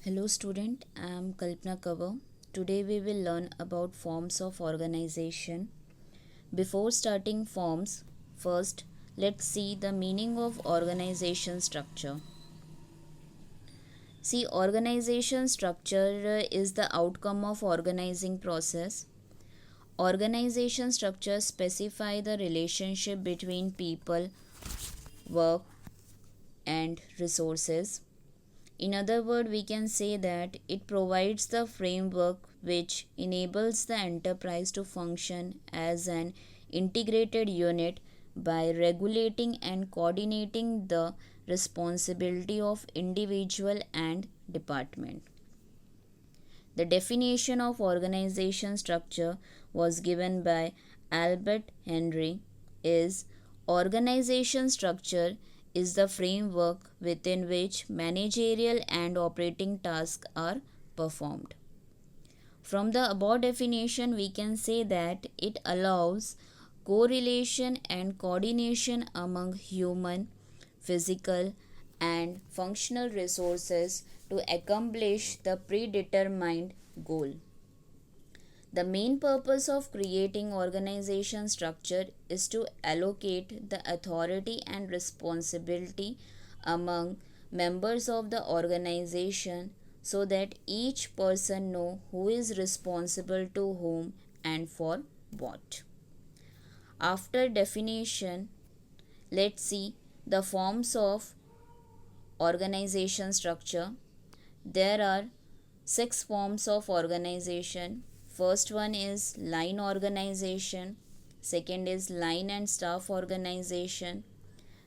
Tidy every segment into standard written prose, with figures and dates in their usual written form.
Hello student, I am Kalpana Kaur. Today we will learn about forms of organization. Before starting forms, first let's see the meaning of organization structure. See, organization structure is the outcome of organizing process. Organization structures specify the relationship between people, work and resources. In other words, we can say that it provides the framework which enables the enterprise to function as an integrated unit by regulating and coordinating the responsibility of individual and department. The definition of organization structure was given by Albert Henry is organization structure is the framework within which managerial and operating tasks are performed. From the above definition, we can say that it allows correlation and coordination among human, physical, and functional resources to accomplish the predetermined goal. The main purpose of creating organization structure is to allocate the authority and responsibility among members of the organization so that each person know who is responsible to whom and for what. After definition, let's see the forms of organization structure. There are 6 forms of organization. First one is line organization, second is line and staff organization,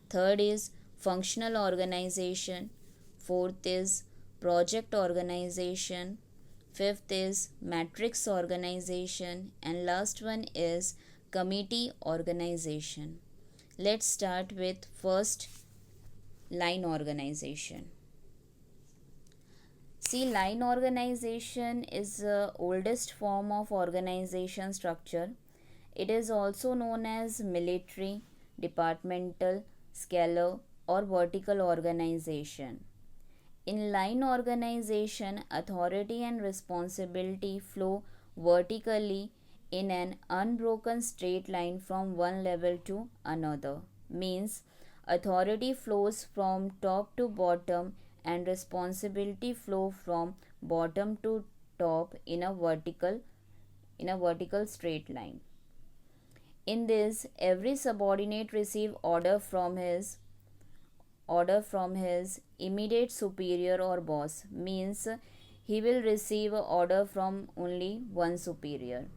third is functional organization, fourth is project organization, fifth is matrix organization, and last one is committee organization. Let's start with first line organization. See, line organization is the oldest form of organization structure. It is also known as military, departmental, scalar, or vertical organization. In line organization, authority and responsibility flow vertically in an unbroken straight line from one level to another. Means authority flows from top to bottom and responsibility flow from bottom to top in a vertical straight line. In this, every subordinate receive order from his immediate superior or boss. Means he will receive order from only one superior.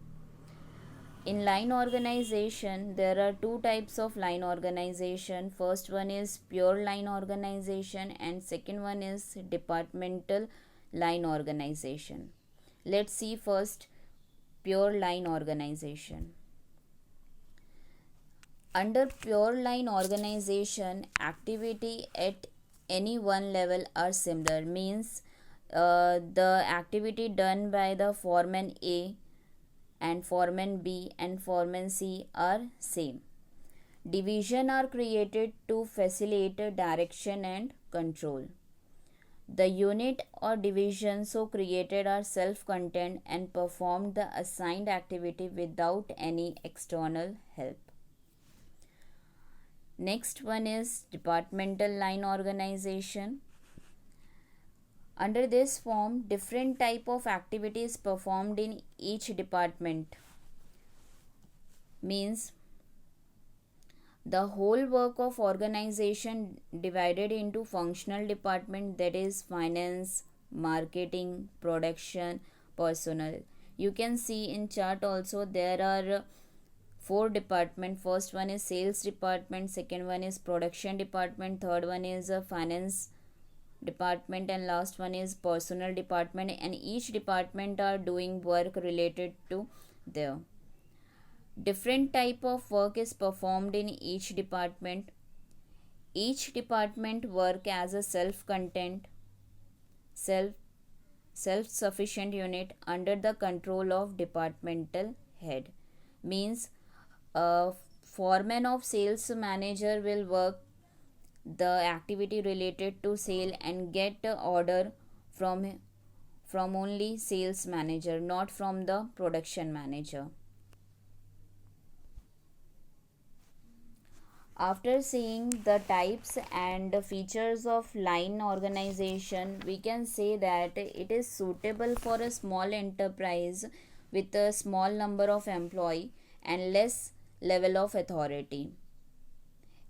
In line organization, there are 2 types of line organization. First one is pure line organization and second one is departmental line organization. Let's see first pure line organization. Under pure line organization, activity at any one level are similar. Means the activity done by the foreman A and foreman B and foreman C are same. Division are created to facilitate direction and control. The unit or division so created are self-contained and perform the assigned activity without any external help. Next one is departmental line organization. Under this form, different type of activities performed in each department. Means the whole work of organization divided into functional department, that is finance, marketing, production, personnel. You can see in chart also there are 4 department. First one is sales department, second one is production department, third one is finance department, and last one is personnel department, and each department are doing work related to their different type of work is performed in each department. Each department work as a self-contained self-sufficient unit under the control of departmental head. Means a foreman of sales manager will work the activity related to sale and get a order from from only sales manager, not from the production manager. After seeing the types and features of line organization, we can say that it is suitable for a small enterprise with a small number of employee and less level of authority.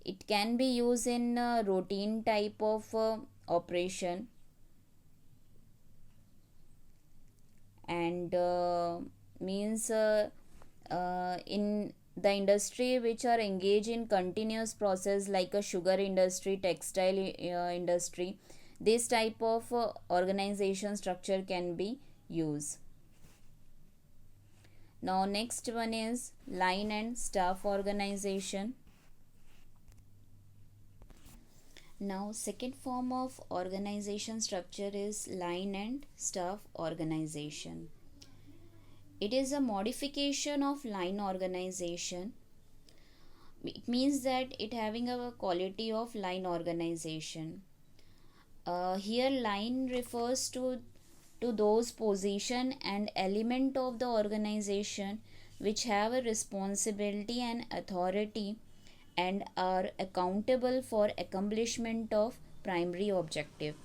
It can be used in a routine type of operation, and means in the industry which are engaged in continuous process like a sugar industry, textile industry, this type of organization structure can be used. Now next one is line and staff organization. Now second form of organization structure is line and staff organization. It is a modification of line organization. It means that it having a quality of line organization. Here line refers to those position and element of the organization which have a responsibility and authority and are accountable for accomplishment of primary objective,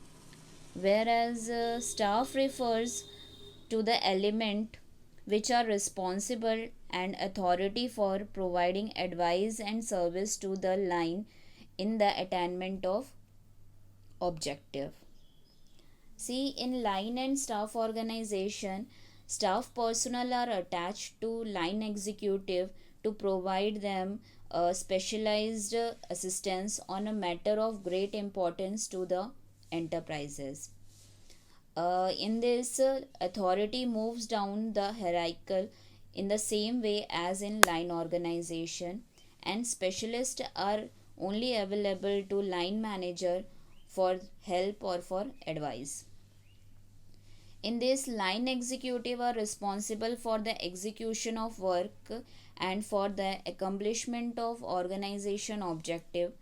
whereas staff refers to the element which are responsible and authority for providing advice and service to the line in the attainment of objective. See, in line and staff organization, staff personnel are attached to line executive to provide them specialized assistance on a matter of great importance to the enterprises. In this, authority moves down the hierarchical in the same way as in line organization, and specialists are only available to line manager for help or for advice. In this, line executive are responsible for the execution of work and for the accomplishment of organization objective,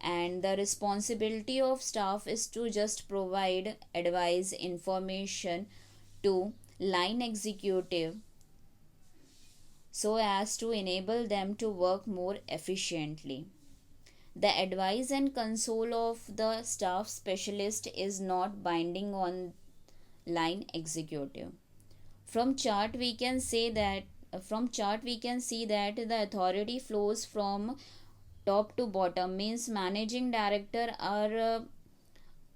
and the responsibility of staff is to just provide advice information to line executive so as to enable them to work more efficiently. The advice and console of the staff specialist is not binding on line executive. From chart we can say that from chart we can see that the authority flows from top to bottom, means managing director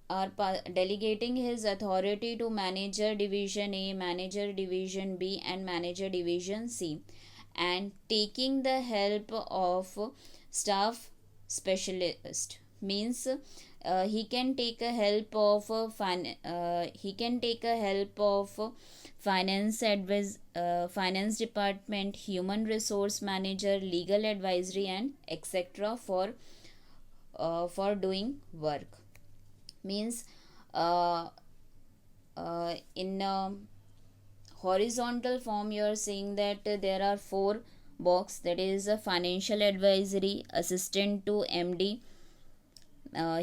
delegating his authority to manager division A, manager division B, and manager division C, and taking the help of staff specialist, means he can take a help of finance advice, finance department, human resource manager, legal advisory, and etc. For doing work. Means in horizontal form you are saying that there are four box, that is a financial advisory, assistant to MD,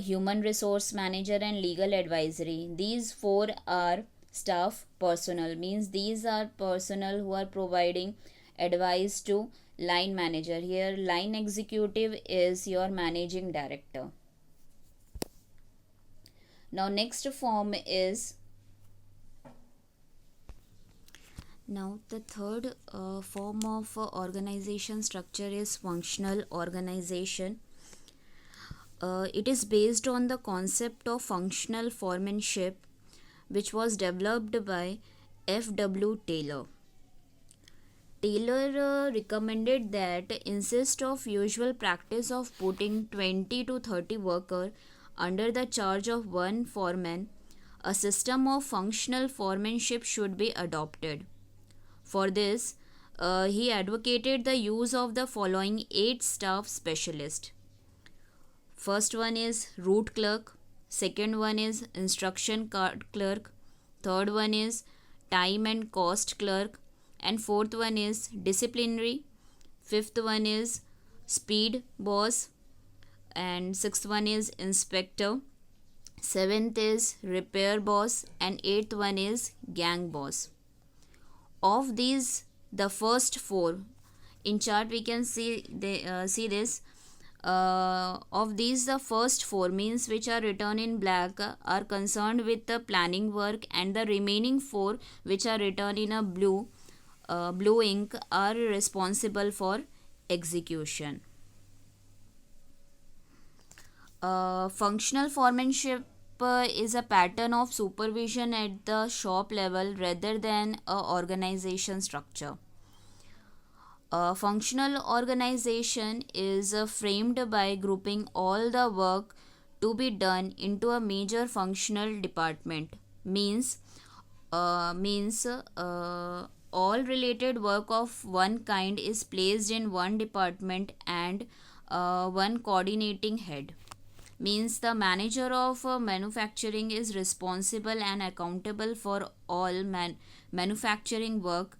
human resource manager, and legal advisory. These four are staff personnel, means these are personnel who are providing advice to line manager. Here line executive is your managing director. Now next form is, now the third form of organization structure is functional organization. It is based on the concept of functional foremanship, which was developed by F.W. Taylor. Taylor recommended that instead of usual practice of putting 20 to 30 workers under the charge of one foreman, a system of functional foremanship should be adopted. For this, he advocated the use of the following 8 staff specialists. First one is route clerk, second one is instruction card clerk, third one is time and cost clerk, and fourth one is disciplinary, fifth one is speed boss, and sixth one is inspector, seventh is repair boss, and eighth one is gang boss. Of these, the first four in chart we can see this. Of these, the first four means which are written in black are concerned with the planning work, and the remaining four which are written in a blue ink are responsible for execution. Functional foremanship is a pattern of supervision at the shop level rather than a organization structure. A functional organization is framed by grouping all the work to be done into a major functional department. Means all related work of one kind is placed in one department and one coordinating head. Means the manager of manufacturing is responsible and accountable for all manufacturing work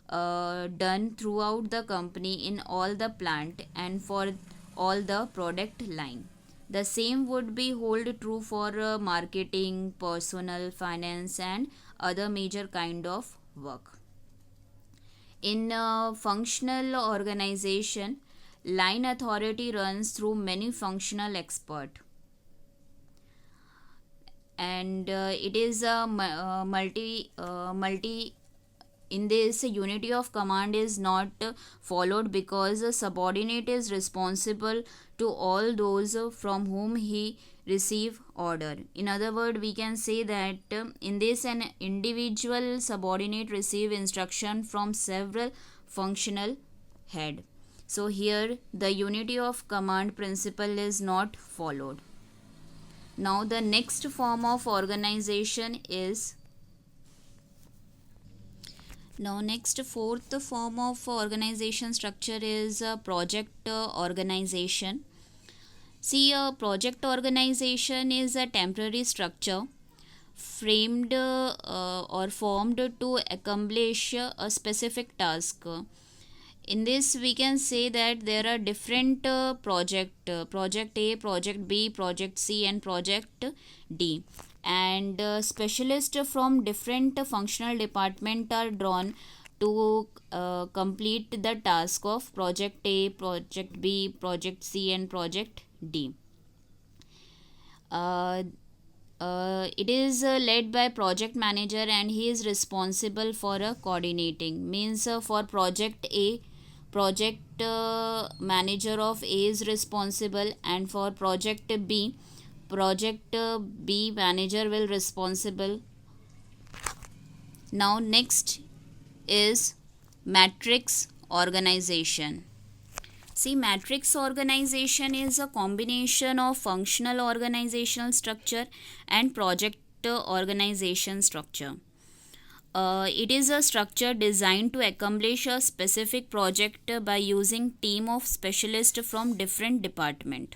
done throughout the company in all the plant and for all the product line. The same would be hold true for marketing, personnel, finance, and other major kind of work. In a functional organization, line authority runs through many functional expert, and it is a multi in this unity of command is not followed because a subordinate is responsible to all those from whom he receive order. In other word, we can say that in this an individual subordinate receive instruction from several functional head. So here the unity of command principle is not followed. Now the next form of organization is now next fourth form of organization structure is project organization. See, a project organization is a temporary structure framed or formed to accomplish a specific task. In this we can say that there are different project A, project B, project C, and project D, and specialists from different functional department are drawn to complete the task of project A, project B, project C, and project D. uh, it is led by project manager, and he is responsible for coordinating. Means for project A, project manager of A is responsible, and for project B, project B manager will responsible. Now next is matrix organization. See, matrix organization is a combination of functional organizational structure and project organization structure. It is a structure designed to accomplish a specific project by using team of specialists from different department.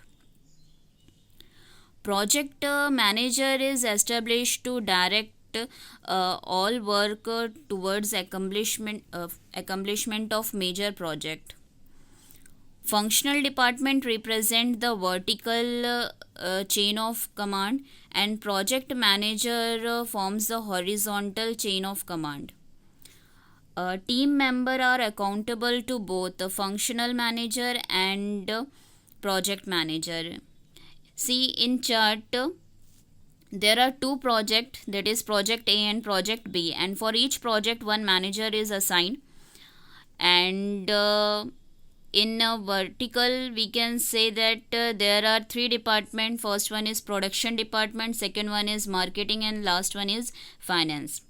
Project manager is established to direct all work towards accomplishment of major project. Functional department represent the vertical chain of command, and project manager forms the horizontal chain of command. Team member are accountable to both the functional manager and project manager. See, in chart there are two projects, that is project A and project B, and for each project one manager is assigned. And in a vertical we can say that there are three departments. First one is production department, second one is marketing, and last one is finance.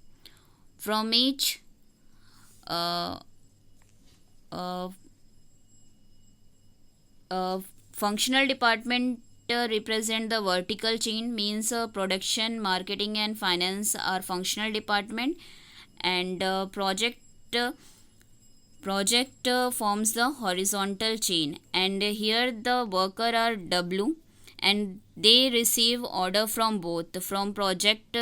From each uh, uh, functional department represent the vertical chain. Means production, marketing, and finance are functional department, and project forms the horizontal chain, and here the worker are W, and they receive order from both, from project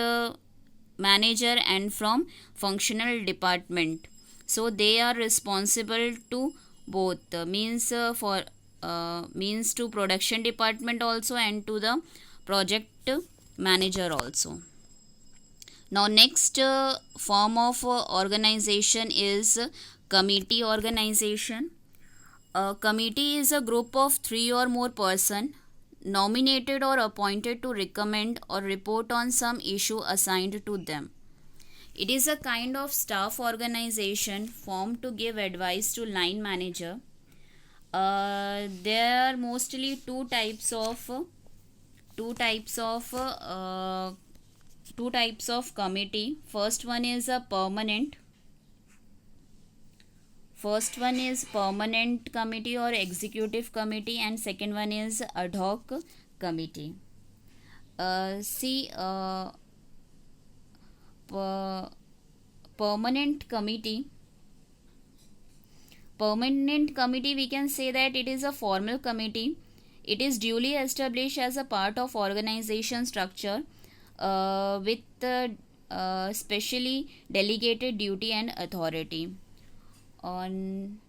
manager and from functional department. So they are responsible to both, means to production department also and to the project manager also. Now next form of organization is committee organization. A committee is a group of 3 or more person nominated or appointed to recommend or report on some issue assigned to them. It is a kind of staff organization formed to give advice to line manager. There are mostly two types of committee. First one is permanent committee or executive committee, and second one is ad hoc committee. See, permanent committee. Permanent committee, we can say that it is a formal committee. It is duly established as a part of organization structure with specially delegated duty and authority. On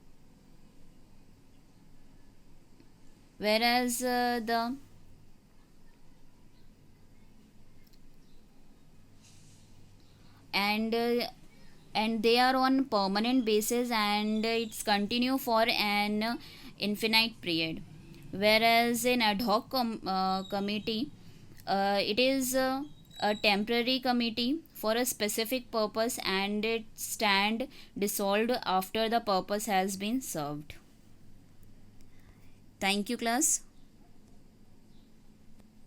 whereas the and they are on permanent basis, and it's continue for an infinite period. Whereas in ad hoc committee, it is a temporary committee for a specific purpose, and it stand dissolved after the purpose has been served. Thank you, class.